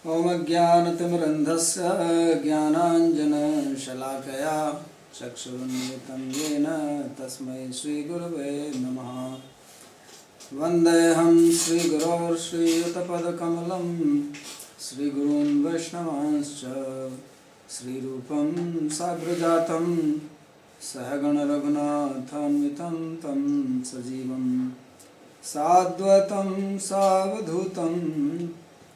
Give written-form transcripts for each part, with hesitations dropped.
ॐ अज्ञानतिमिरन्धस्य ज्ञानाञ्जनशलाकया चक्षुरुन्मिलितं येन तस्मै श्रीगुरवे नमः। वन्देऽहं श्रीगुरोः श्रीयुतपदकमलं श्रीगुरून् वैष्णवांश्च श्रीरूपं साग्रजातं सहगणरघुनाथान्वितं तं सजीवं साद्वैतं सावधूतं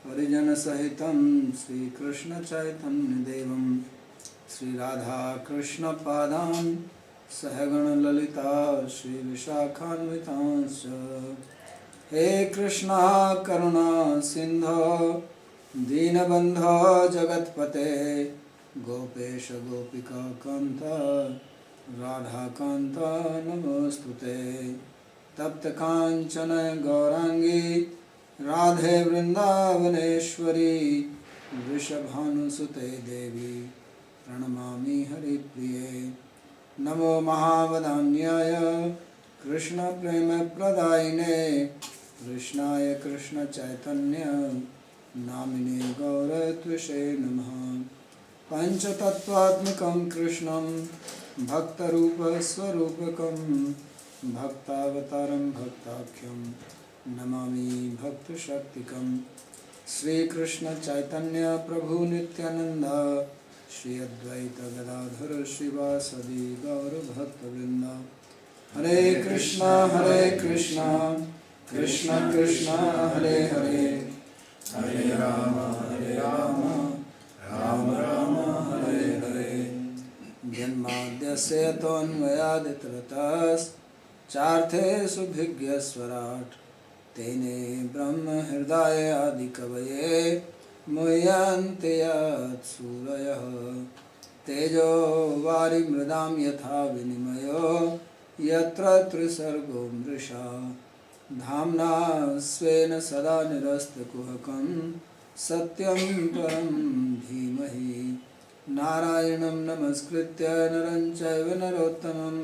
परिजनसहितं श्रीकृष्णचैतन्यदेवं श्रीराधाकृष्णपादान् सहगणललिता श्रीविशाखान्वितांश्च। हे कृष्णा करुणा सिन्धो दीनबन्धो जगत्पते गोपेश गोपिकान्त राधाकान्त नमोऽस्तुते। तप्तकाञ्चन गौराङ्गी राधे वृन्दावनेश्वरी वृषभानुसुते देवी प्रणमामि हरिप्रिये। नमो महावदान्याय कृष्णप्रेमप्रदायिने कृष्णाय कृष्णचैतन्य नामिने गौरत्विषे नमः। पञ्चतत्त्वात्मकं कृष्णं भक्तरूपस्वरूपकं भक्तावतारं भक्ताख्यं नमामि भक्तशक्तिकं। श्रीकृष्ण चैतन्य प्रभु नित्यानंद श्री अद्वैत गदाधर श्रीवासदि गौरभक्तवृंद। हरे कृष्णा कृष्ण कृष्ण हरे हरे, हरे राम राम राम हरे हरे। जन्माद्यस्य तोऽन्वयादितरतश्चार्थेषु भिज्ञस्वराट् तेने ब्रह्म हृदय आदिकवये मुह्यन्ति यत्सूरयः। तेजो वारिमृदां यथा विनिमयो यत्र त्रिसर्गो मृषा धाम्ना स्वेन सदा निरस्तकुहकं सत्यं परं धीमहि। नारायणं नमस्कृत्य नरं चैव नरोत्तमं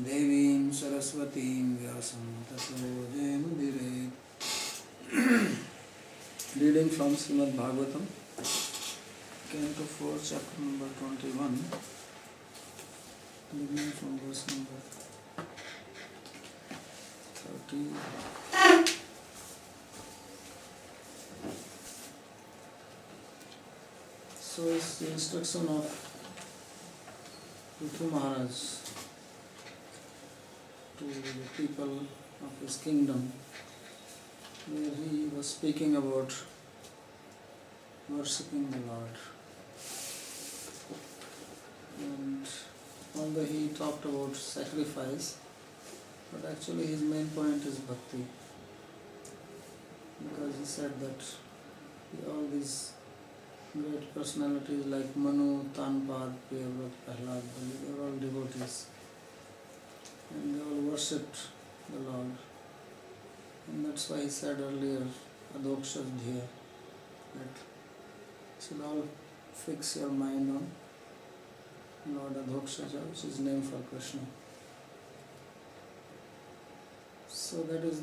देवीं सरस्वतीं व्यासं ततो जयमुदीरयेत्। Reading from Srimad Bhagavatam, Canto 4, chapter number 21, beginning from verse number 30. So it's the instruction of Prithu Maharaj to the people of his kingdom, where he was speaking about worshipping the Lord. And although he talked about sacrifice, but actually his main point is bhakti, because he said that all these great personalities like Manu, Tanpad, Priyavrat, Prahlad, Bali, they were all devotees, and they all worshipped the Lord. And that's why he said earlier, Adhoksha Dhya, that you should all fix your mind on Lord Adhokshaja, which is name for Krishna. So that is,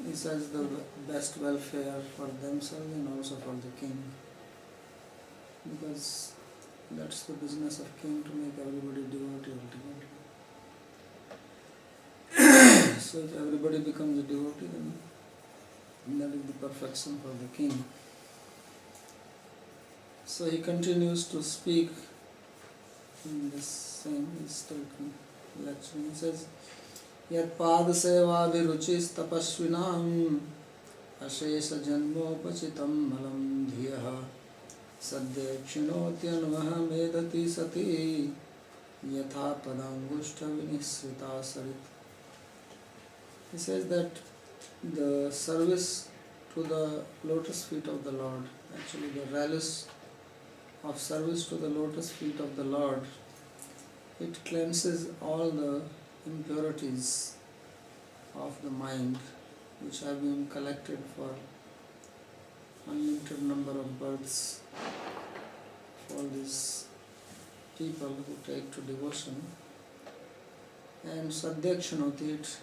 he says, the best welfare for themselves and also for the king. Because that's the business of king, to make everybody devotee ultimately. So if everybody becomes a devotee, then that is the perfection for the king. So he continues to speak in this same lecture. He says, Yat pad seva viruchis tapasvinam ashesa janmopachitam malam dhiyaha sadde kshinotyanvaha medati sati yatha padangushta vinisrita sarit. He says that the service to the lotus feet of the Lord, actually the relish of service to the lotus feet of the Lord, it cleanses all the impurities of the mind which have been collected for unlimited number of births for these people who take to devotion. And Sadhyakshanoti, it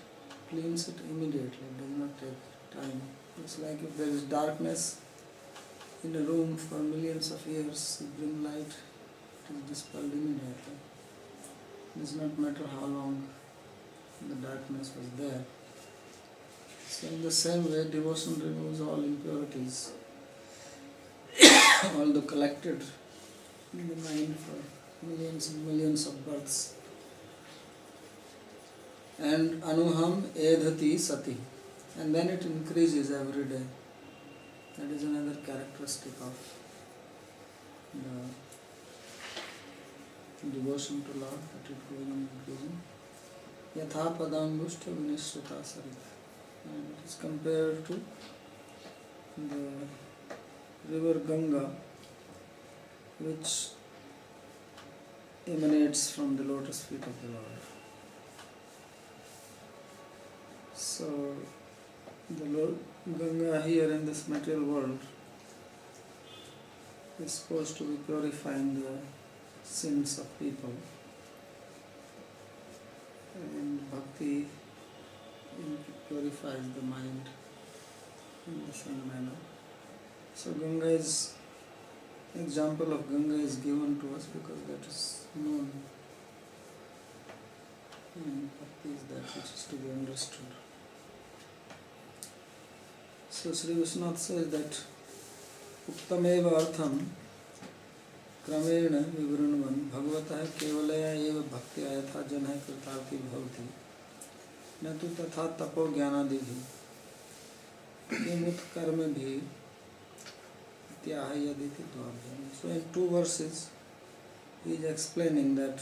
cleans it immediately, it does not take time. It's like if there is darkness in a room for millions of years, you bring light, it is dispelled immediately. It does not matter how long the darkness was there. So in the same way, devotion removes all impurities, all the collected in the mind for millions and millions of births. And anuham edhati sati, and then it increases every day. That is another characteristic of the devotion to Lord, that it goes on increasing. Yatha padangushta vinishrita sarita, and it is compared to the river Ganga, which emanates from the lotus feet of the Lord. So, the Lord Ganga here in this material world is supposed to be purifying the sins of people, and bhakti purifies the mind in the same manner. So Ganga is, example of Ganga is given to us because that is known, and bhakti is that which is to be understood. So Sri Vishwanath says that Uktameva artham kramena vivrunuvan bhagavatah kevalaya eva bhaktya yatha janah kritarthi bhavati natu tatha tapo jnanadibhi kimut karmabhi ityahayaditi dvabhyam. So in 2 verses he is explaining that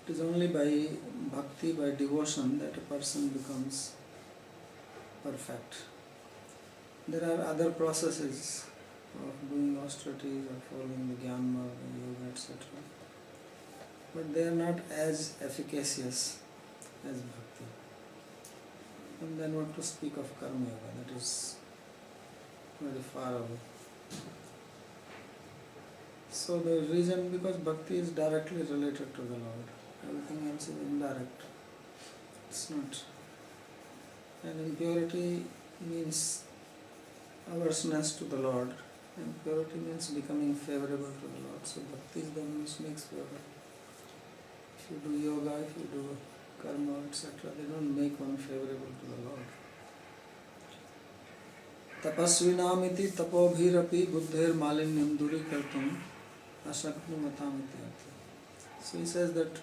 it is only by bhakti, by devotion, that a person becomes perfect. There are other processes of doing austerities or following the Gyan Marga, yoga, etc. But they are not as efficacious as bhakti. And then what to speak of karma yoga, that is very far away. So the reason, because bhakti is directly related to the Lord, everything else is indirect. It's not. And impurity means averseness to the Lord, and purity means becoming favorable to the Lord. So bhakti is the one which makes favorable. If you do yoga, if you do karma, etc., they don't make one favorable to the Lord. Tapasvinamiti tapobhirapi buddhir malinyam duri kartum ashaknumatamiti artha. So he says that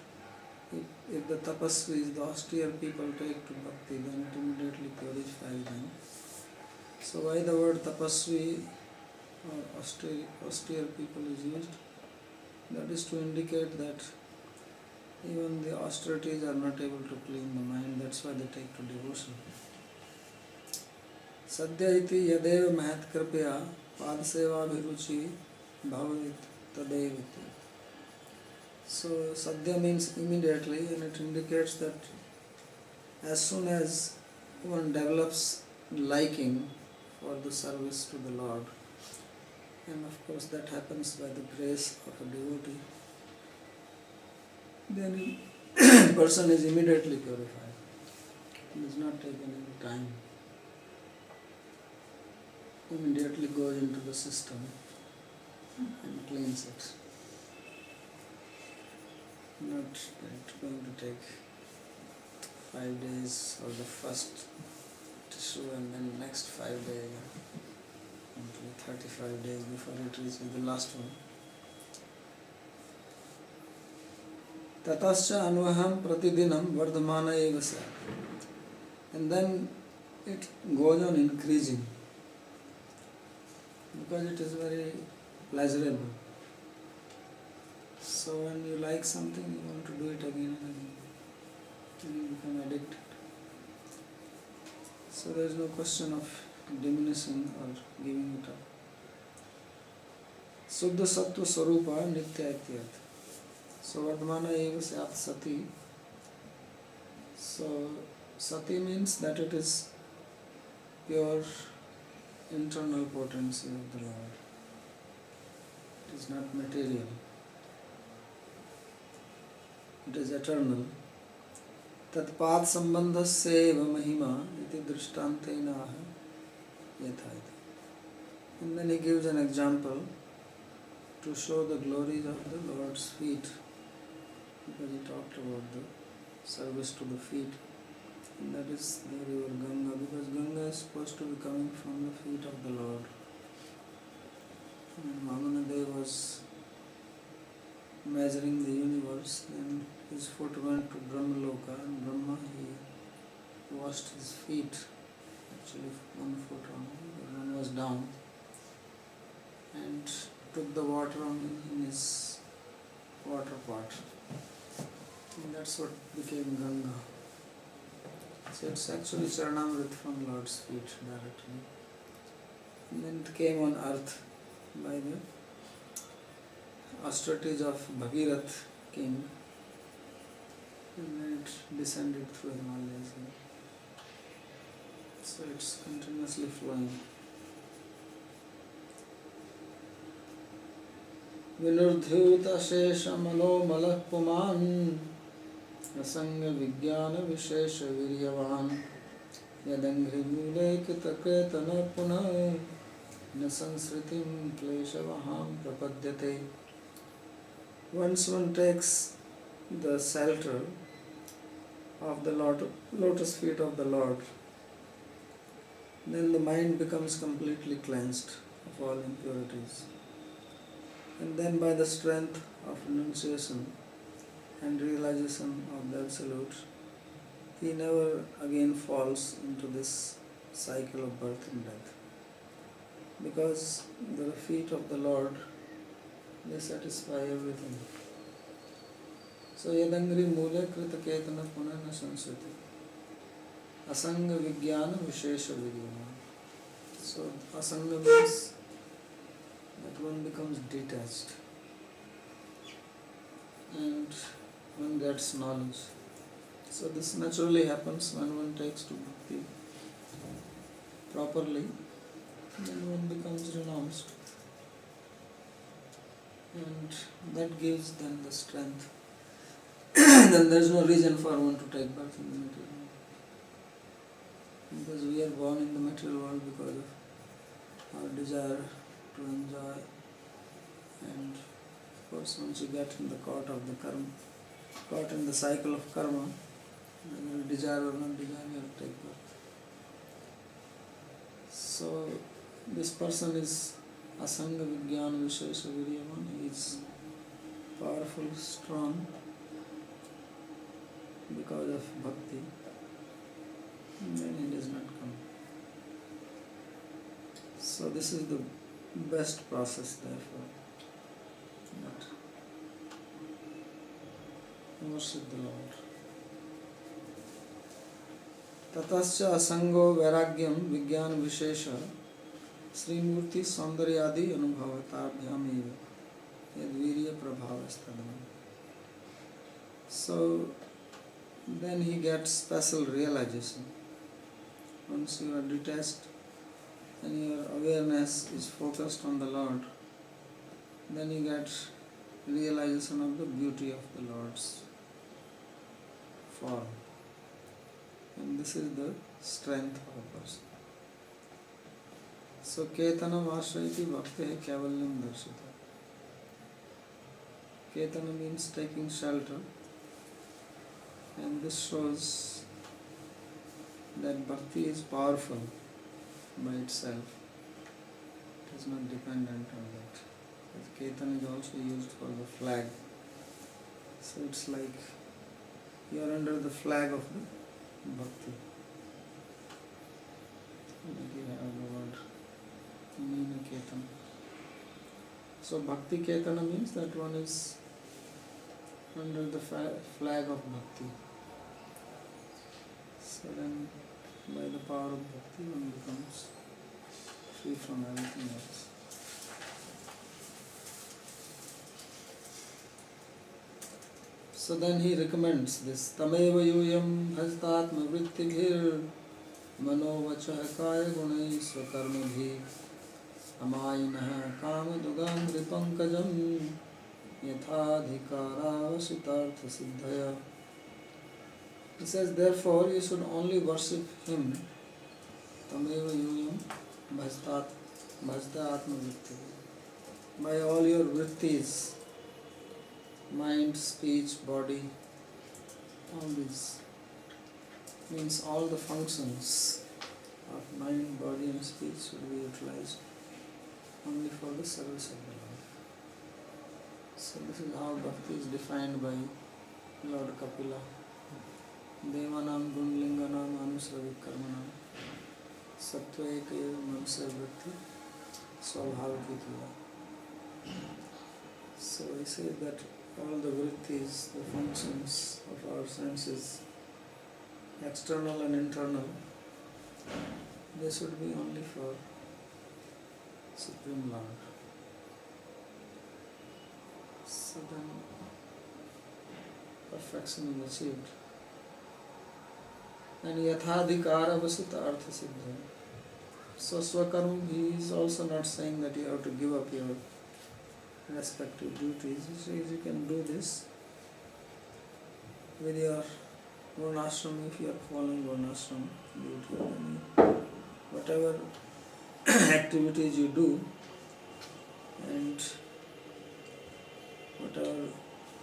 if the tapasvis, the austere people, take to bhakti, then it immediately purifies them. So why the word tapasvi or austere people is used? That is to indicate that even the austerities are not able to clean the mind, that's why they take to devotion. Sadhya iti yadeva mahat kripya padaseva abhiruchi bhavavit tadeviti. So sadhya means immediately, and it indicates that as soon as one develops liking for the service to the Lord, and of course that happens by the grace of a devotee, then the person is immediately purified. It does not take any time. Immediately goes into the system and cleans it. Not that going to take 5 days or the first tissue and then next 5 days, until 35 days before it reaches the last one. Tatascha anvaham pratidinam vardhamana eva sa. And then it goes on increasing because it is very pleasurable. So when you like something, you want to do it again and again, and you become addicted. So there is no question of diminishing or giving it up. Suddha sattva swarupa nitya ityartha. So vardhamana eva syat sati. So sati means that it is pure internal potency of the Lord. It is not material. It is eternal. Tatpad sambandhasya eva mahima iti drishtantena yatha iti. And then he gives an example to show the glories of the Lord's feet, because he talked about the service to the feet, and that is the river Ganga, because Ganga is supposed to be coming from the feet of the Lord. When Vamanadev was measuring the universe, then his foot went to Brahmaloka, and Brahma, he washed his feet, actually one foot on, the one was down, and took the water in his water pot, and that's what became Ganga. So it's actually Charanamrit from Lord's feet directly. And then it came on earth by the austerities of Bhagirath king, and then it descended through Himalayas. So it's continuously flowing. Vinurdhyuta shesha mano malah puman asanga vijnana vishesha viryavan yadangri mule kitakretana punah na sansritim kleshavaham prapadyate. Once one takes the shelter of the lotus feet of the Lord, then the mind becomes completely cleansed of all impurities. And then by the strength of renunciation and realization of the Absolute, he never again falls into this cycle of birth and death. Because the feet of the Lord, they satisfy everything. So yadangri mule krita ketana punana sansriti asanga vijnana vishesha viryama. So asanga means that one becomes detached and one gets knowledge. So this naturally happens when one takes to bhakti properly, then one becomes renounced, and that gives then the strength. Then there is no reason for one to take birth in the material world, because we are born in the material world because of our desire to enjoy, and of course once you get in the caught in the cycle of karma, whether you desire or not desire, you have to take birth. So this person is asanga vijnana vishesha viryaman. He is powerful, strong because of bhakti, and then he does not come. So this is the best process, therefore, that worship the Lord. Tatascha asango vairagyam vijnana vishesha Srimurti Saundaryadi Anubhavatabhyam Yadvirya Prabhavastadam. So then he gets special realization. Once you are detached and your awareness is focused on the Lord, then you get realization of the beauty of the Lord's form. And this is the strength of a person. So Ketanam Ashrayati Bhakti Kavalyam Darshita. Ketana means taking shelter, and this shows that bhakti is powerful by itself. It is not dependent on that. Ketan is also used for the flag. So it's like you are under the flag of the bhakti. Like you have the word Nina Ketan. So Bhakti Ketana means that one is under the flag of bhakti. So then by the power of bhakti one becomes free from everything else. So then he recommends this Tameva Yuyam Bhajtatma Vrittibhir Mano Vachah Kaya Gunai Swakarmabhi Amayinah Kamadugam Ripankajam Yathadhikara Vasitartha Siddhaya. He says, therefore you should only worship him Tameva Yuyam Bhajtat Bhajta Atma Vritti. By all your vrittis, mind, speech, body, all these means all the functions of mind, body and speech should be utilized only for the service of the Lord. So this is how bhakti is defined by Lord Kapila. Devanam Gunlinganam Anusravi Karmanam Sattvaekaya Manusya Vritti Swabhavakitya. So we say that all the vrittis, the functions of our senses, external and internal, they should be only for Supreme Lord. So then perfection is achieved. And yathadhikara vasita artha siddha. So Swakaram, he is also not saying that you have to give up your respective duties. He says you can do this with your varnashram if you are following varnashram duty. Whatever activities you do and whatever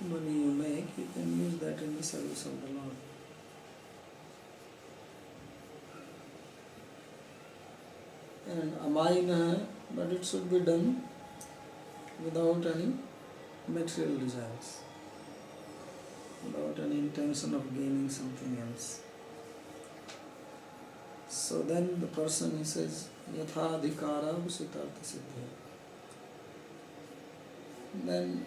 money you make, you can use that in the service of the Lord. And amayina, but it should be done without any material desires, without any intention of gaining something else. So then the person, he says, yatha adhikara siddhartha siddhi. Then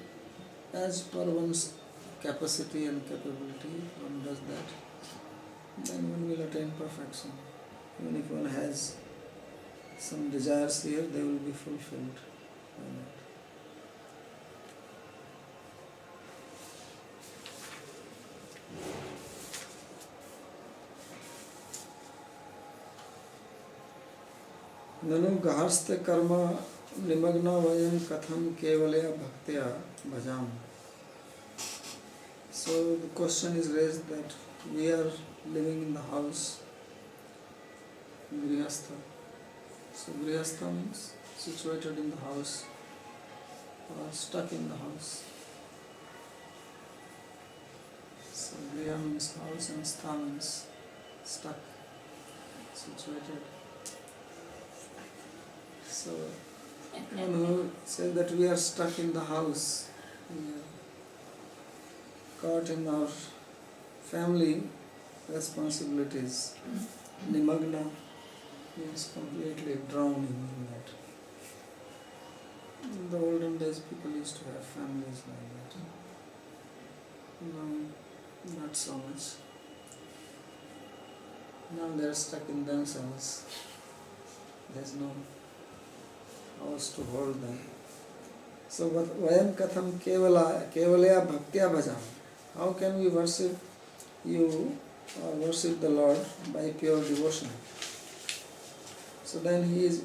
as per one's capacity and capability, one does that, then one will attain perfection. Even if one has some desires here, they will be fulfilled by that. Nanu gaharste karma nimagna vayam katham kevalaya bhaktya bhajam. So the question is raised that we are living in the house, Grihastha. So Grihastha means situated in the house or stuck in the house. So Griha means house and Stha means stuck, situated. So one who says that we are stuck in the house, we are caught in our family responsibilities. Nimagna means completely drowning in that. In the olden days, people used to have families like that. Now, not so much. Now they are stuck in themselves. There's no house to hold them. So, vayam katham kevalaya bhaktya bhajam. How can we worship you or worship the Lord by pure devotion? So then he is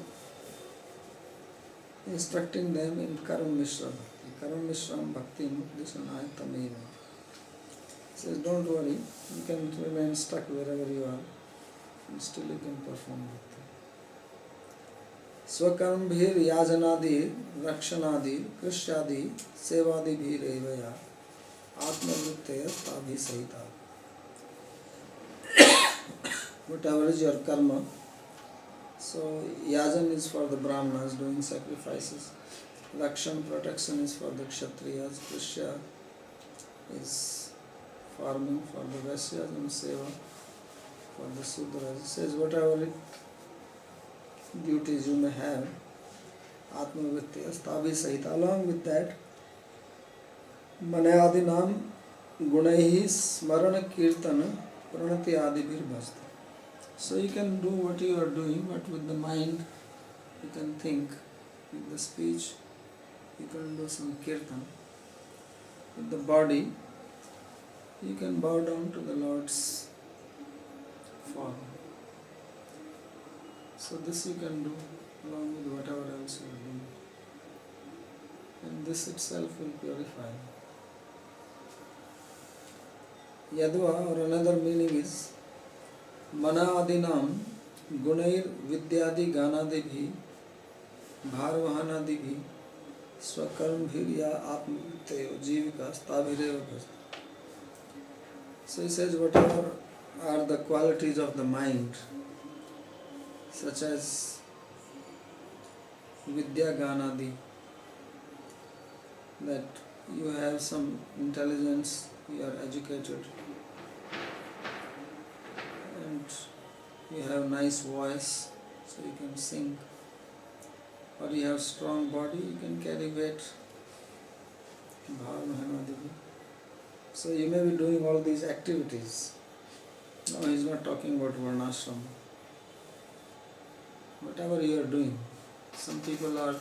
instructing them in Karam Mishra Bhakti. Karam Mishra Bhakti Mukdishanaya Tameva. He says, don't worry, you can remain stuck wherever you are and still you can perform Bhakti. Swakaram bhir yajanadi, rakshanadi, krishyadi, sevadi bhir evaya, atma vrittaya tabhi sahita. Whatever is your karma. So yajan is for the brahmanas doing sacrifices. Rakshan, protection is for the kshatriyas. Krishya is farming for the Vaisyas, and seva for the Sudras. It says whatever duties you may have, Atma Vrittya Stabhi Sahita. Along with that, Manayadinam Gunaihi Smarana Kirtana Pranati Adibhir Bhajta. So you can do what you are doing, but with the mind you can think, with the speech you can do some kirtan, with the body you can bow down to the Lord's form. So this you can do along with whatever else you are doing, and this itself will purify. Yadva, or another meaning is Mana adinam gunair vidyadi ganadi bhi भारवहनादि भी स्वकर्म भीर या आत्मतेय जीविका स्थाभिरेव भजते. So he says whatever are the qualities of the mind, such as Vidya Ganadi, that you have some intelligence, you are educated, and you have nice voice, so you can sing, or you have strong body, you can carry weight. So you may be doing all these activities. No, he is not talking about varnashram. Whatever you are doing, some people are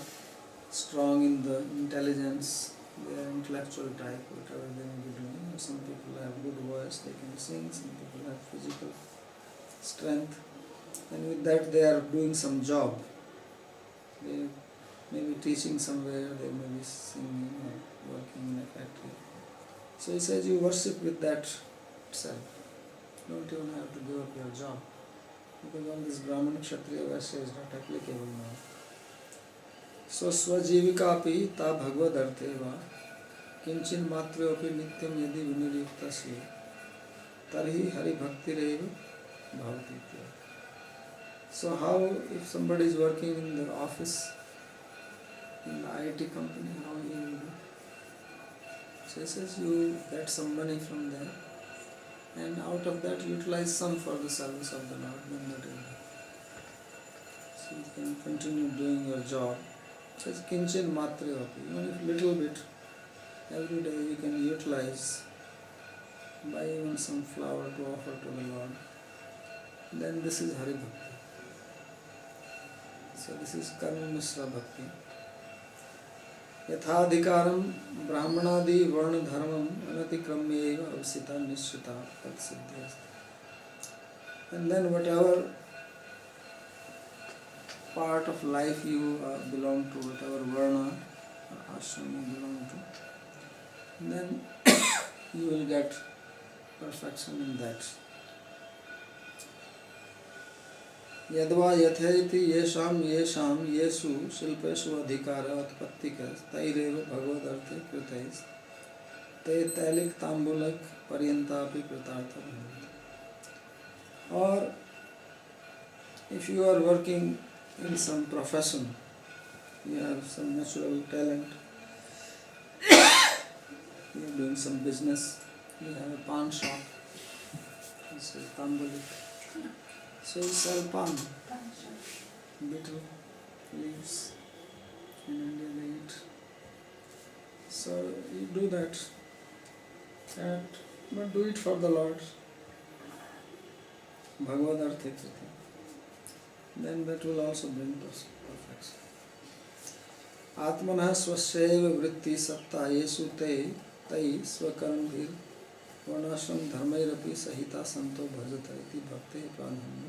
strong in the intelligence, they are intellectual type, whatever they may be doing. Some people have good voice, they can sing, some people have physical strength, and with that they are doing some job. They may be teaching somewhere, they may be singing or working in a factory. So he says you worship with that itself. You don't even have to give up your job, because all this Brahmana, Kshatriya, Vaishya is not applicable now. So swajivikapi ta bhagavad artheva kinchin matreopi nityam yadi viniriktasya tarhi hari bhaktireva bhavati. So how if somebody is working in the office, in the IT company, how he will do? So he says you get some money from there, and out of that utilize some for the service of the Lord, then that is enough. So you can continue doing your job. It says kinchin matreopi, even if little bit, every day you can utilize, buy even some flower to offer to the Lord, then this is Hari Bhakti. So this is Karma Mishra Bhakti. Yathadhikaram brahmanadi varna dharmam anatikrammyeva avsita nishrita tat siddhyas. And then whatever part of life you belong to, whatever varna or ashram you belong to, then you will get perfection in that. यद्वा यथेति येषाम येषाम येषु शिल्पेषु अधिकार उत्पत्तिकस् तैरेव भगवदर्थे कृतैस् ते तैलिक तांबूलक पर्यंतापि कृतार्थ भवन्ति. Or if you are working in some profession, you have some natural talent, you are doing some business, you have a pawn shop, this is tambulik. So you sell pan, betel leaves, in India they eat. So you do that, but do it for the Lord. Bhagavad Artha Kriti. Then that will also bring perfection. Atmanah swasyaeva vritti satta yesu te tai swakarambhir varnashram dharmairapi sahita santo bhajata iti bhakti pranam.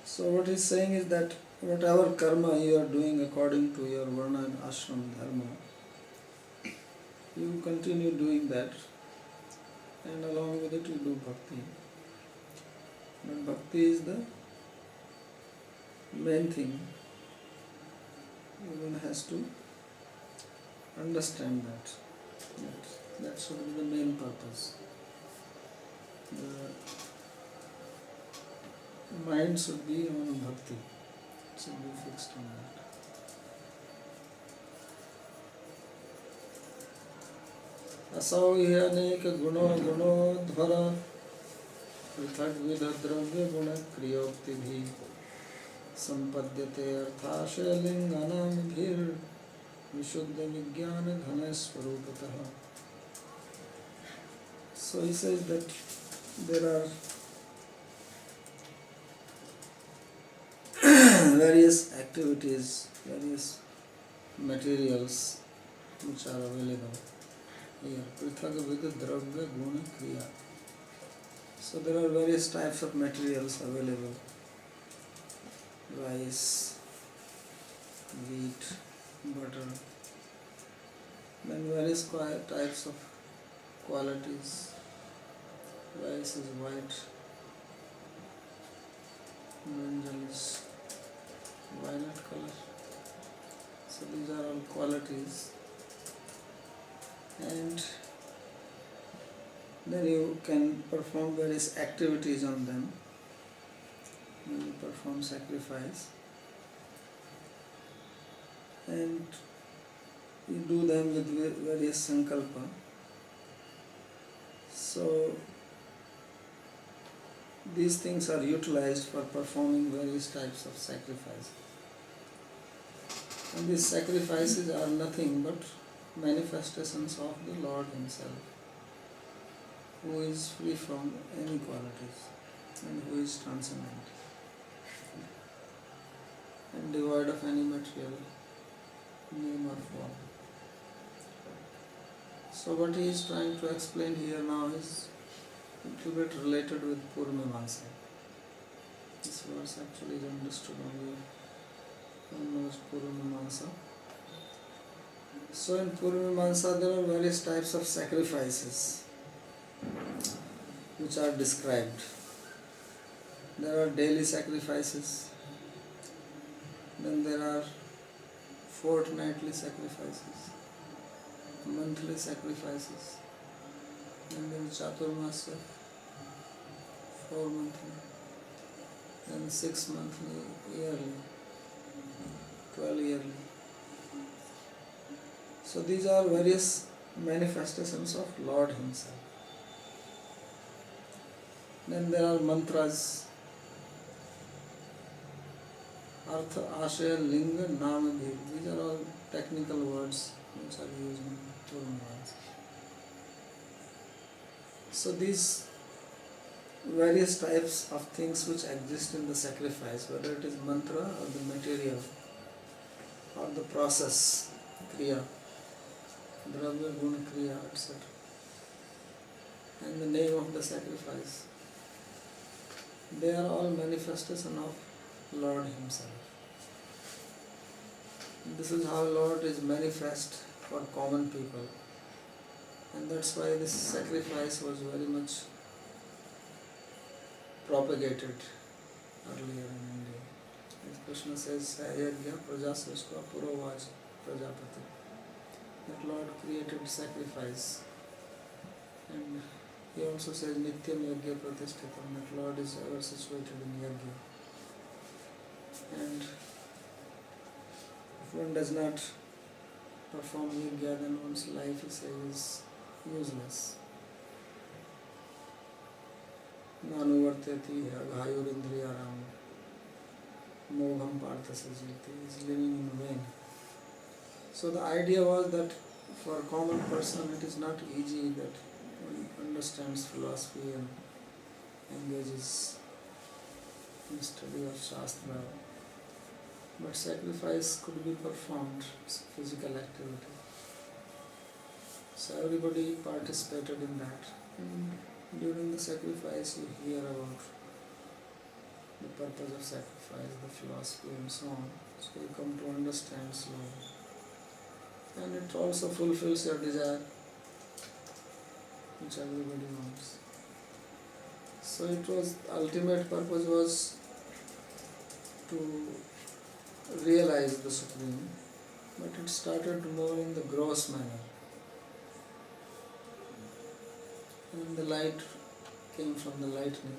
So what he's saying is that whatever karma you are doing according to your varna and ashram dharma, you continue doing that, and along with it you do bhakti. But bhakti is the main thing. One has to understand that should be the main purpose. The mind should be on bhakti, it should be fixed on that. असौ हि अनेक गुणो गुणोद्भर पृथक विध द्रव्य गुण क्रियोक्तिभि संपद्यते अर्थाशय लिंगानामभिर विशुद्ध विज्ञान घन स्वरूपतः. So he says that there are various activities, various materials which are available here. Prithak Vidya Dravya Guna Kriya. So there are various types of materials available. Rice, wheat, butter, then various types of qualities. Rice is white, brinjal is violet color. So these are all qualities, and then you can perform various activities on them when you perform sacrifice, and you do them with various sankalpa. So these things are utilized for performing various types of sacrifice. And these sacrifices are nothing but manifestations of the Lord Himself, who is free from any qualities and who is transcendent and devoid of any material name or form. So what he is trying to explain here now is a little bit related with Purvamamsa. This verse actually is understood only one knows Purvamamsa. So in Purvamamsa there are various types of sacrifices which are described. There are daily sacrifices, then there are fortnightly sacrifices, monthly sacrifices, and then Chaturmasya, 4 monthly, then 6 monthly, yearly, 12 yearly. So these are various manifestations of Lord Himself. Then there are mantras, Artha, Ashaya, Linga, Nama, Bhir. These are all technical words which are used in Purvamamsa. So these various types of things which exist in the sacrifice, whether it is mantra or the material or the process, kriya, dravya, guna, kriya, etc., and the name of the sacrifice, they are all manifestation of Lord Himself. This is how Lord is manifest for common people, and that's why this sacrifice was very much propagated earlier in India. As Krishna says, Ayagya Prajasrishva Purovaj Prajapati, that Lord created sacrifice. And he also says Nityam Yagya Pratishtitam, that Lord is ever situated in Yagya. And if one does not perform Yagya, then one's life, he says, is useless. Nanuvartati aghayurindriyaram mogham parthasajiti, is living in vain. So the idea was that for a common person it is not easy that one understands philosophy and engages in study of Shastra, but sacrifice could be performed, it's a physical activity. So everybody participated in that. And during the sacrifice you hear about the purpose of sacrifice, the philosophy and so on. So you come to understand slowly. And it also fulfills your desire, which everybody wants. So it was, ultimate purpose was to realize the Supreme, but it started more in the gross manner. And the light came from the lightning.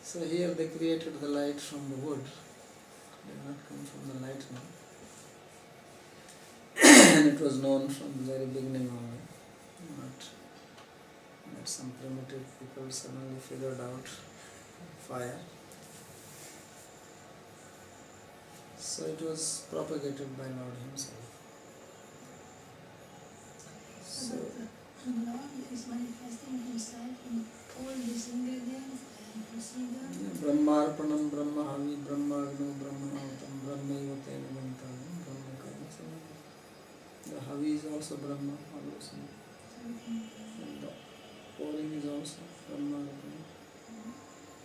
So here they created the light from the wood, it did not come from the lightning. And it was known from the very beginning only, not that some primitive people suddenly figured out fire. So it was propagated by Lord Himself. So the Lord is manifesting Himself in all these ingredients and procedures. Brahmarpanam, Brahmahavi, Brahmagno, Brahmanautam, Brahmaiva Tena Gantam, Brahma Karma. The Havi is also Brahma, obviously. And the pouring is also Brahma,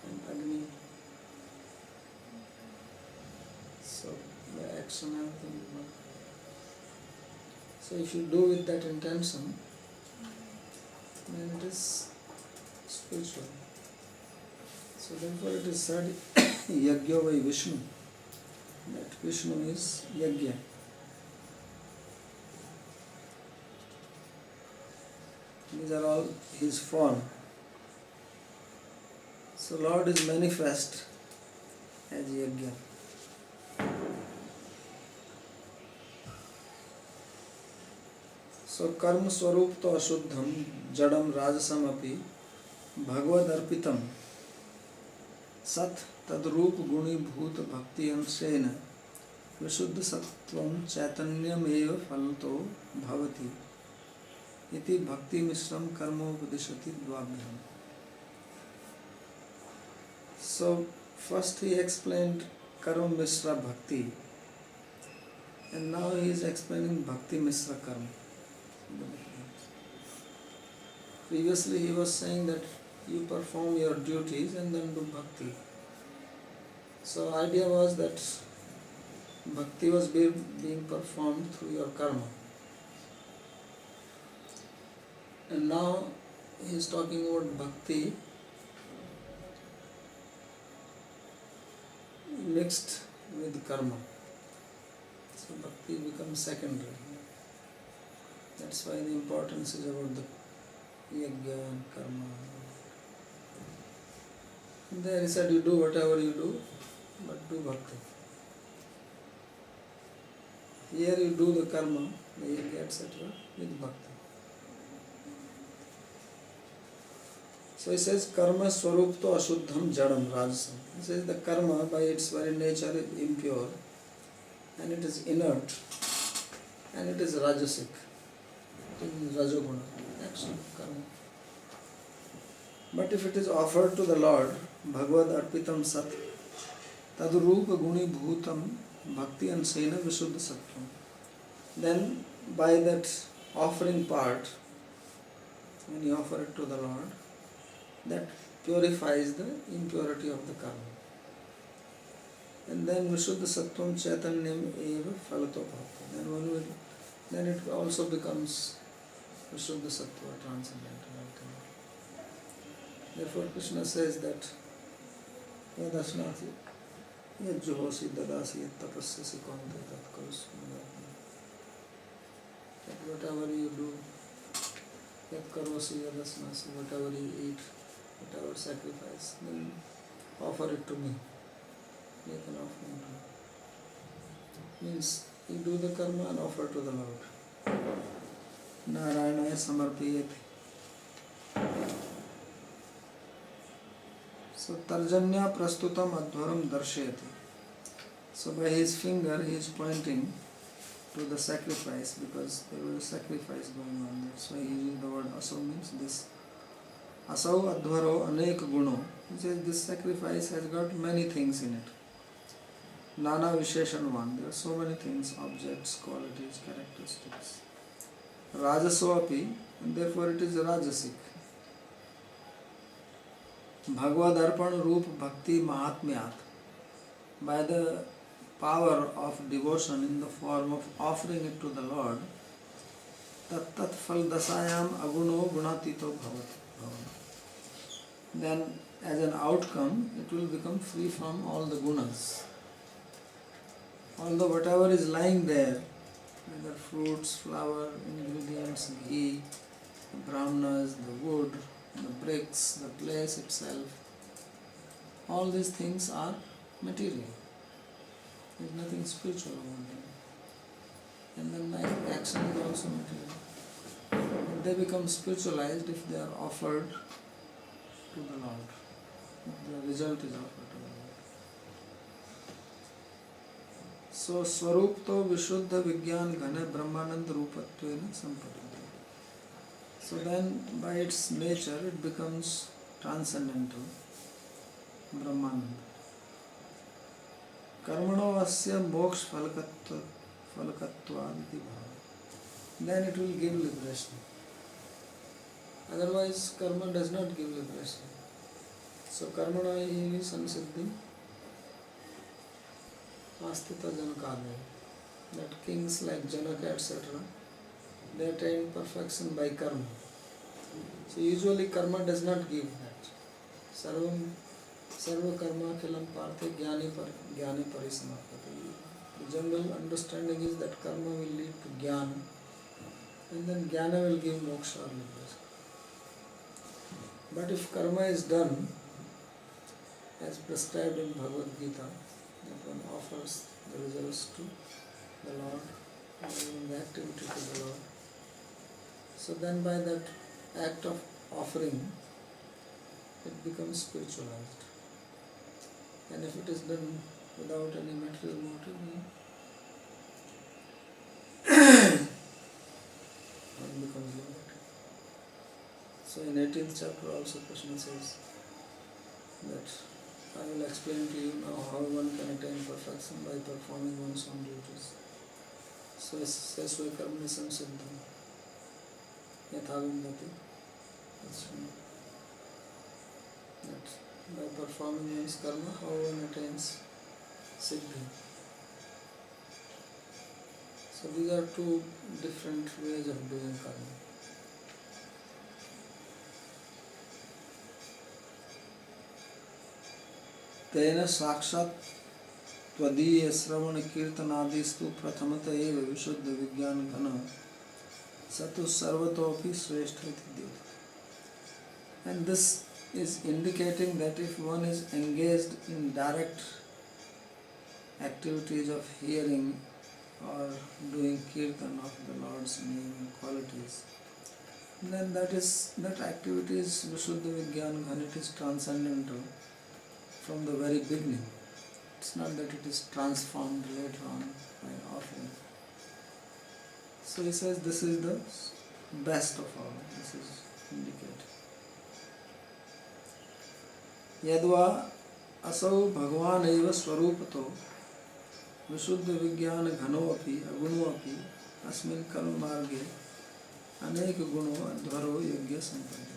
and Agni. So the action, everything is Brahma. So if you do with that intention, then it is spiritual. So therefore it is said Yagya by Vishnu. That Vishnu is Yagya. These are all his form. So Lord is manifest as Yagya. So karma swarup to ashuddham jadam rajasam api bhagavad arpitam sat tadrup guni bhut bhakti ansena vishuddha sattvam chaitanyam eva phalto bhavati iti bhakti mishram karma upadishati dvabhyam. So first he explained karma mishra bhakti, and now he is explaining bhakti mishra karma. Previously he was saying that you perform your duties and then do bhakti. So idea was that bhakti was being performed through your karma. And now he is talking about bhakti mixed with karma. So bhakti becomes secondary. That's why the importance is about the yajna and karma. And there he said you do whatever you do, but do bhakti. Here you do the karma, the yajna, etc. with bhakti. So he says karma swarup to ashuddham jadam rajasam. He says the karma by its very nature is impure and it is inert and it is rajasic. It is rajoguna, action, karma. But if it is offered to the Lord, bhagavad arpitam sat tadrupa guni bhutam bhakti ansena vishuddha sattvam, then by that offering part, when you offer it to the Lord, that purifies the impurity of the karma. And then vishuddha sattvam chaitanyam eva phalato bhavati. Then it also becomes vishuddha sattva, transcendental. Therefore Krishna says that yadasnati yajjuhosi dadasi yattapasyasi konte tatkarus. That whatever you do, yatkarosi yadasnasi, whatever you eat, whatever sacrifice, then offer it to me. Make an offering to me. Means you do the karma and offer to the Lord. Narayanaya samarpiyate. So tarjanya prastutam adhvaram darshayati. So by his finger he is pointing to the sacrifice, because there was a sacrifice going on there. So he uses the word asau, means this. Asau adhvaro anek guno. He says this sacrifice has got many things in it. Nana Visheshan one. There are so many things, objects, qualities, characteristics. Rajaso api, and therefore it is rajasic. Bhagavad Arpan Roop Bhakti Mahatmyat. By the power of devotion in the form of offering it to the Lord, tat tat phal dasayam aguno gunatito bhavati. Then as an outcome it will become free from all the gunas. Although whatever is lying there, whether fruits, flower, ingredients, ghee, the brahmanas, the wood, the bricks, the place itself, all these things are material. There is nothing spiritual about them. And then my action is also material. They become spiritualized if they are offered to the Lord. If the result is offered to the Lord. So Swarup to Vishuddha Vigyan Ghana Brahmanand Rupatvena Sampatati. So then by its nature it becomes transcendental, Brahmanand. Karmano asya moksha falakattvaditi bhava. Then it will give liberation. Otherwise karma does not give liberation. So karmana hi sansiddhi astita janakadaya. That kings like Janaka etc., they attain perfection by karma. So usually karma does not give that. Sarvam Sarva karma khilam parthe jnani parismarpati. The general understanding is that karma will lead to jnana, and then jnana will give moksha or liberation. But if karma is done as prescribed in Bhagavad Gita, that one offers the results to the Lord, or even the activity to the Lord, so then by that act of offering, it becomes spiritualized. And if it is done without any material motive, one becomes limited. So in 18th chapter also Krishna says that I will explain to you now how one can attain perfection by performing one's own duties. So Sesve Karmani Samsiddham Yathavindati. That by performing one's karma, how one attains siddhi. So these are two different ways of doing karma. Tena sakshat tvadiya sravana kirtanadistu prathamata eva vishuddha vijnana ghana satu sarvatopi shrestha iti devata. And this is indicating that if one is engaged in direct activities of hearing or doing kirtan of the Lord's name and qualities, then that activity is Vishuddha Vijnana Ghana, it is transcendental from the very beginning. It's not that it is transformed later on by offering. So he says this is the best of all. This is indicated. Yadva asau bhagavan eva swarupato vishuddha vijnana ghano api aguno api asmin karma marge anek guno adharo yagya sampadati.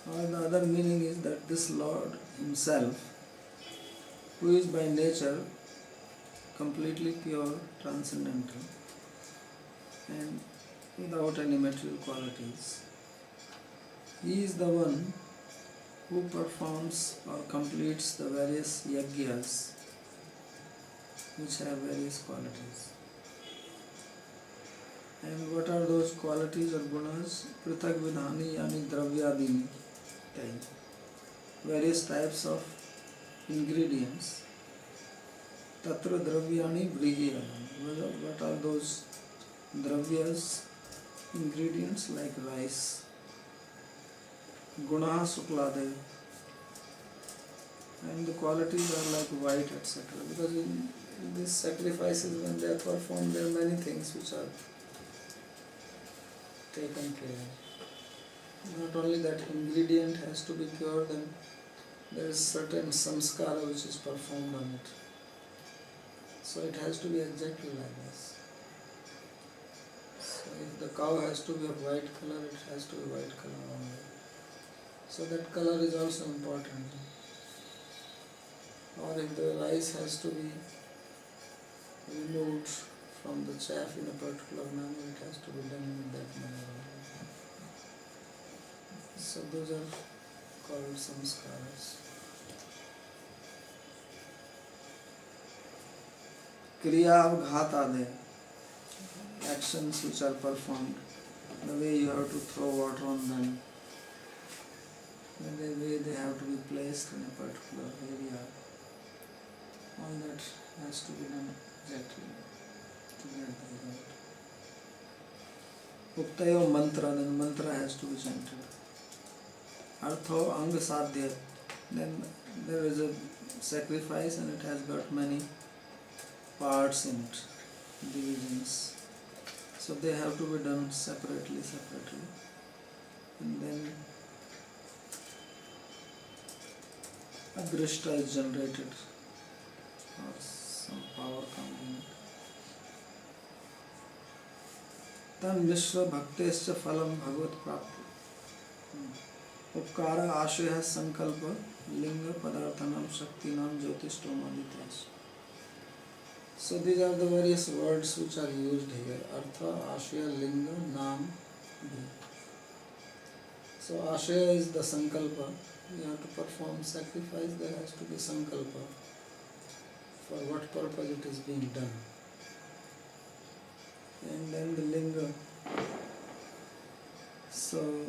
Or the other meaning is that this Lord himself, who is by nature completely pure, transcendental, and without any material qualities, he is the one who performs or completes the various yagyas which have various qualities. And what are those qualities or gunas? Prithak vidhani yani dravyadini. Various types of ingredients. Tatra dravyani brihiyani. What are those dravyas, ingredients like rice? Gunaha suklade. And the qualities are like white, etc. Because in these sacrifices, when they are performed, there are many things which are taken care. Not only that ingredient has to be pure, then there is certain samskara which is performed on it. So it has to be exactly like this. So if the cow has to be of white color, it has to be white color only. So that color is also important. Or if the rice has to be removed from the chaff in a particular manner, it has to be done in that manner. So those are called samskaras. Kriya ghatade, actions which are performed, the way you have to throw water on them, the way they have to be placed in a particular area, all that has to be done exactly to get the result. Uktayo mantra, then mantra has to be chanted. Artho anga sadhya, then there is a sacrifice and it has got many parts in it, divisions. So they have to be done separately. And then a drishta is generated, or some power comes in it. Tan mishra bhaktescha phalam bhagavat prapti. Upkara ashaya sankalpa linga padarthanam shaktinam jyotishtvam adityash. So these are the various words which are used here. Artha, ashaya, linga, nam, bhi. So ashaya is the sankalpa, you have to perform sacrifice, there has to be sankalpa for what purpose it is being done. And then the linga, so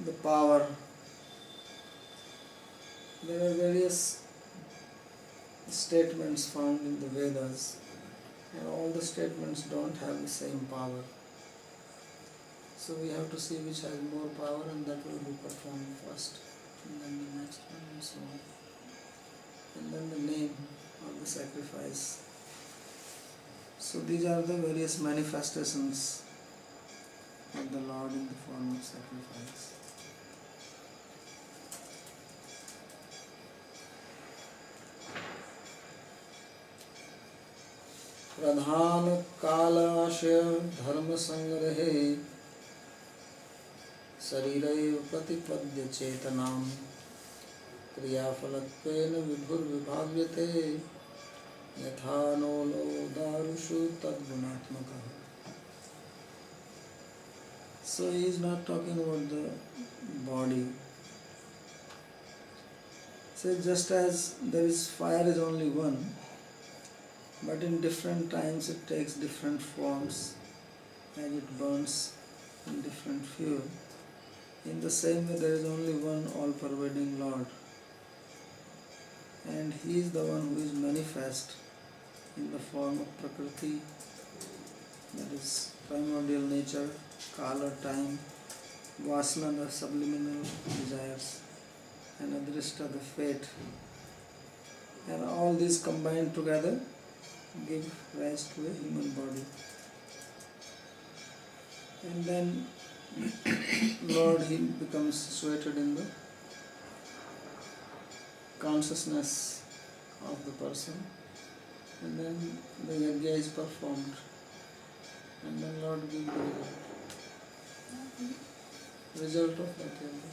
the power, there are various statements found in the Vedas, and all the statements don't have the same power. So we have to see which has more power, and that will be performed first, and then the next one, and so on. And then the name of the sacrifice. So these are the various manifestations of the Lord in the form of sacrifice. प्रधान काल आशय धर्म संग्रहे शरीरैव प्रतिपद्य चेतनां क्रियाफलत्वेन विभुर्विभाव्यते यथा no दारुषु तद्गुणात्मकः. So he is not talking about the body. So just as there is fire is only one, but in different times it takes different forms and it burns in different fuel. In the same way, there is only one all-pervading Lord, and He is the one who is manifest in the form of Prakriti, that is primordial nature, Kala, time, Vasana, the subliminal desires, and Adrishta, the fate. And all these combined together give rise to a human body. And then Lord, He becomes situated in the consciousness of the person, and then the yajna is performed, and then Lord gives the result of that yajna.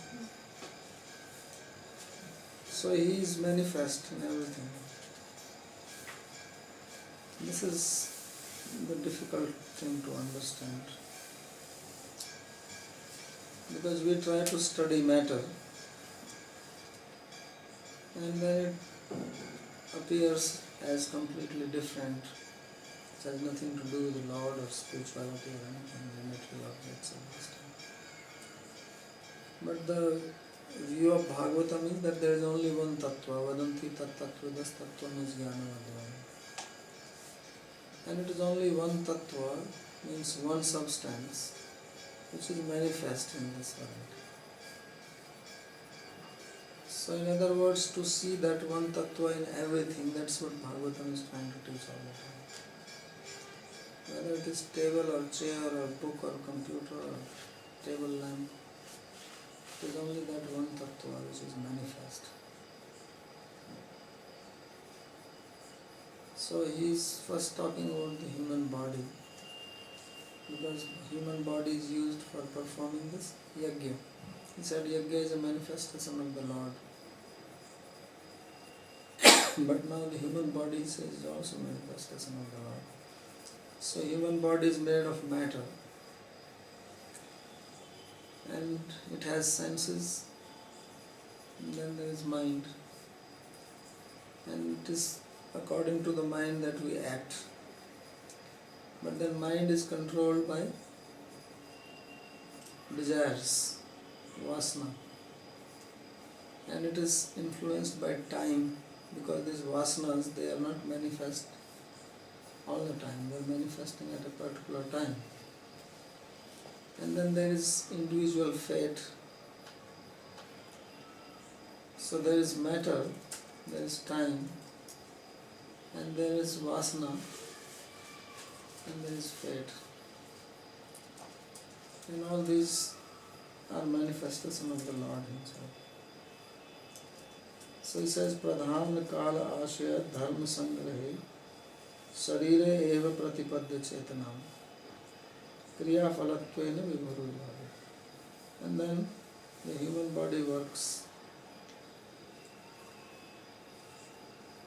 So He is manifest in everything. This is the difficult thing to understand, because we try to study matter and then it appears as completely different. It has nothing to do with the Lord or spirituality or anything, the material objects of this time. But the view of Bhagavatam is that there is only one tattva, vadanti tat tattvadas tattvam is jnanavadvam. And it is only one tattva, means one substance, which is manifest in this world. So in other words, to see that one tattva in everything, that's what Bhagavatam is trying to teach all the time. Whether it is table or chair or book or computer or table lamp, it is only that one tattva which is manifest. So he is first talking about the human body, because human body is used for performing this yajna. He said yajna is a manifestation of the Lord. But now the human body is also a manifestation of the Lord. So human body is made of matter, and it has senses, and then there is mind, and it is according to the mind that we act. But then mind is controlled by desires, vasana, and it is influenced by time, because these vasanas, they are not manifest all the time, they are manifesting at a particular time. And then there is individual fate. So there is matter, there is time, and there is vasana, and there is fate. And all these are manifestation of the Lord Himself. So he says, Pradhan Kala Ashaya Dharma Sangrahe Sharire Eva Pratipadya Chetanam Kriya Phalatvena Vibhurudhava. And then the human body works.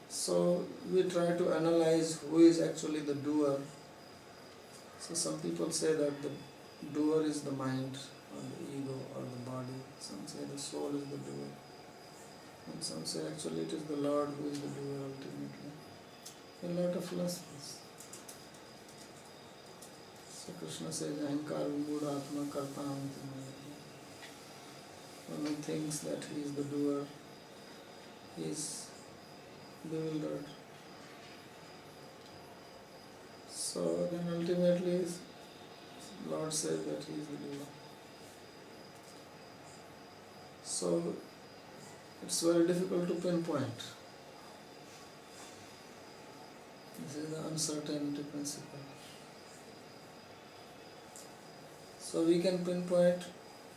So we try to analyze who is actually the doer. So some people say that the doer is the mind or the ego or the body. Some say the soul is the doer. And some say actually it is the Lord who is the doer ultimately. A lot of philosophers. So Krishna says, Ahankar Vimbuddha Atma Karta Hamti Maya. One who thinks that he is the doer, he is bewildered. So then ultimately Lord says that he is the doer. So it's very difficult to pinpoint. This is the uncertainty principle. So we can pinpoint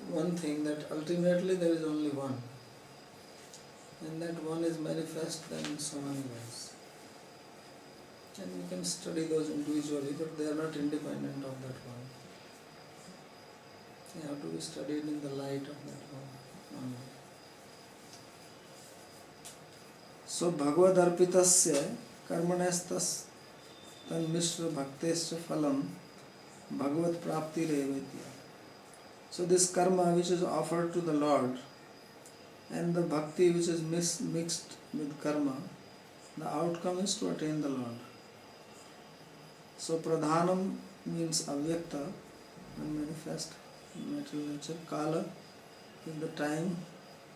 one thing, that ultimately there is only one. And that one is manifest then in so many ways. And we can study those individually, but they are not independent of that one. They have to be studied in the light of that one only. So Bhagavad Arpitasya Karmanestas Tan Mishra Bhaktesya Phalam Bhagavad Prapti Revetya. So this karma which is offered to the Lord and the bhakti which is mixed with karma, the outcome is to attain the Lord. So pradhanam means avyakta, unmanifest, material nature. Kala is the time,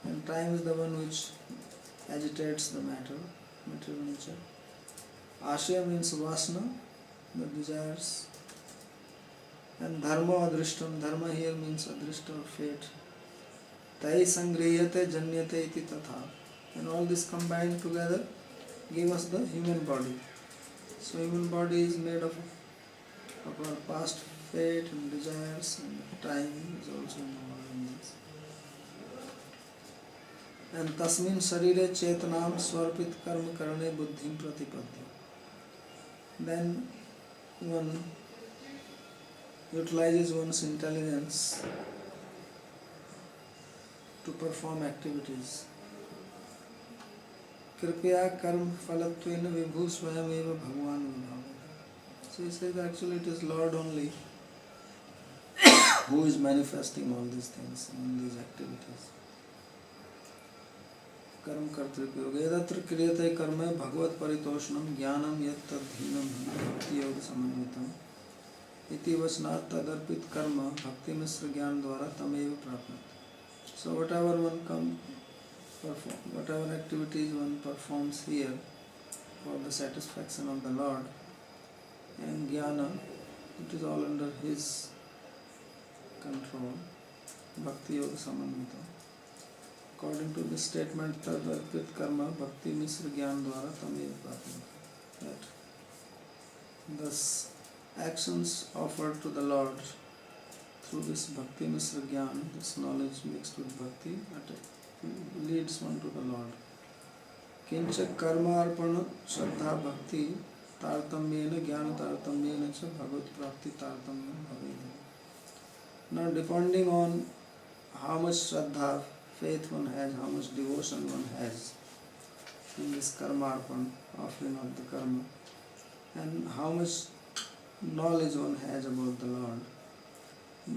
and time is the one which agitates the matter, material nature. Ashya means vasana, the desires. And dharma adrishtam, dharma here means adrishta or fate. Tai sangriyate janyate iti tatha. And all this combined together give us the human body. So human body is made of our past fate and desires, and time is also involved in this. And tasmin sharire chetanam swarpit karma karane buddhim pratipadya. Then one utilizes one's intelligence to perform activities. Kripya karma phalatvena vibhu swayameva bhagwan vibhavata. So he says actually it is Lord only who is manifesting all these things in these activities. Karma kartripyo vedatra kriyate karma bhagavad paritoshnam jnanam yat tadhinam bhakti yoga samanvitam iti vachnat tadarpit karma bhakti misra jnana dwara tameva prapnat. So whatever whatever activities one performs here for the satisfaction of the Lord and jnana, it is all under his control. Bhakti yoga samanvita. According to this statement, tadarpit karma bhakti misra jnana dwara tameva prapnat. That thus actions offered to the Lord through this bhakti misra jnana, this knowledge mixed with bhakti, leads one to the Lord. Kincha karma arpana shraddha bhakti tartamyena jnana tartamyena cha bhagavad prapti tartamyena bhaveda. Now depending on how much shraddha, faith one has, how much devotion one has in this karma arpan, offering of the karma, and how much knowledge one has about the Lord,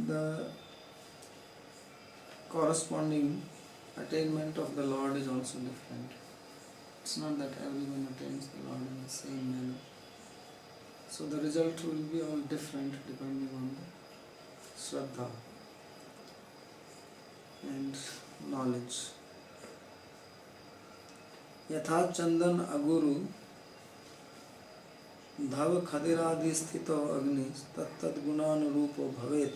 the corresponding attainment of the Lord is also different. It's not that everyone attains the Lord in the same manner. So the result will be all different depending on the shraddha and knowledge. Yatha chandan aguru dhav khadiradi sthito agni tattad gunanurupo bhavet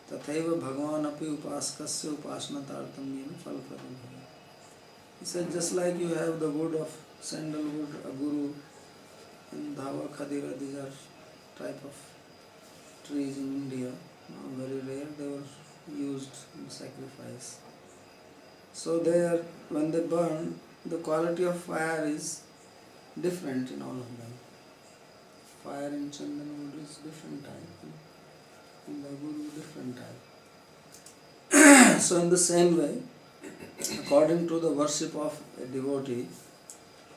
tathaiva bhagwan api upaskasya upasnatartamyena phalapradam bhavet. He said, just like you have the wood of sandalwood, aguru, and dhava, khadira, these are type of trees in India, very rare, they were used in sacrifice. So there, when they burn, the quality of fire is different in all of them. Fire in chandan wood is different type, in the aguru different type. So in the same way, according to the worship of a devotee,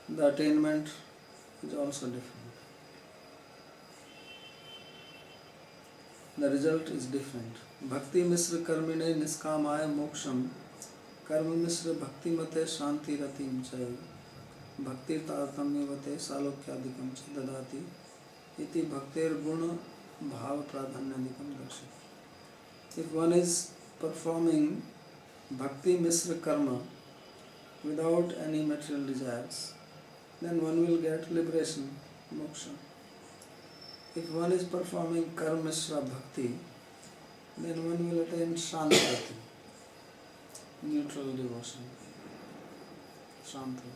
the attainment is also different. The result is different. Bhakti misra karmine niskamaya moksham कर्म मिश्र भक्ति मते शांति रतिम च भक्ति तारतम्यवते सालोक्यादिकम च ददाति इति भक्तेर गुण भाव प्राधान्यादिकम दर्शति. If one is performing bhakti misra karma without any material desires, then one will get liberation, moksha. If one is performing karma misra bhakti, then one will attain shanti, neutral devotion, shanti.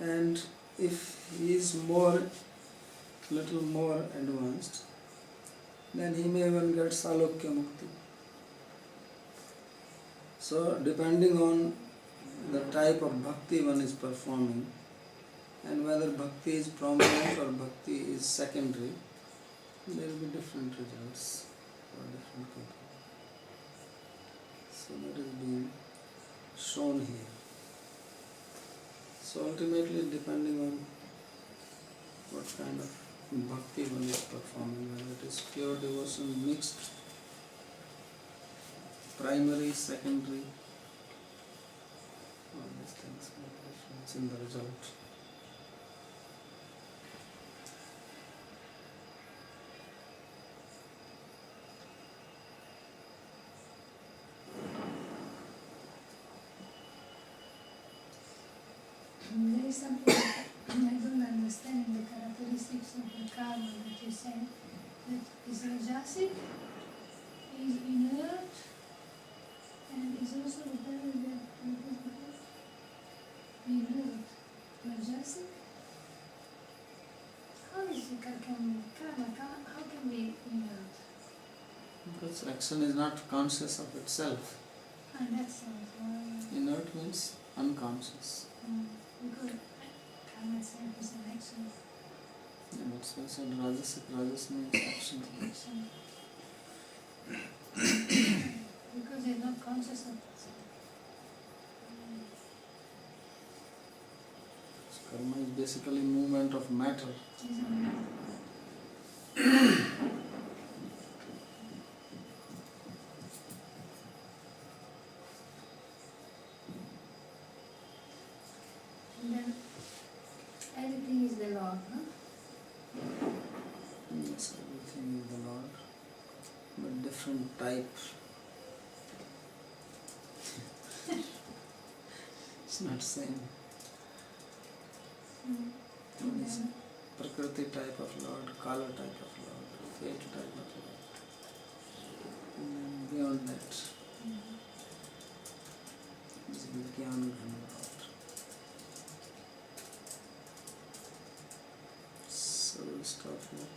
And if he is little more advanced, then he may even get salokya mukti. So depending on the type of bhakti one is performing and whether bhakti is prominent or bhakti is secondary, there will be different results for different people. So that is being shown here. So ultimately, depending on what kind of bhakti one is performing, whether it is pure devotion, mixed, primary, secondary, all these things make a difference in the result. There is something I don't understand in the characteristics of the karma that you said. That is rajasic, is inert, and is also whatever that inert. Rajasic? How is the how can be inert? Because action is not conscious of itself. And that sounds Inert means unconscious. because karma itself is an action. Yeah, that's why I said rajasic. Rajas means action. Because they're not conscious of itself. So karma is basically movement of matter. Isn't it? And then everything is the Lord, no? Yes, everything is the Lord, but different type. It's not same. One is Prakriti type of Lord, Kala type of Lord, Fate type of Lord. And then beyond that is Vijnana Lord. So we'll stop here.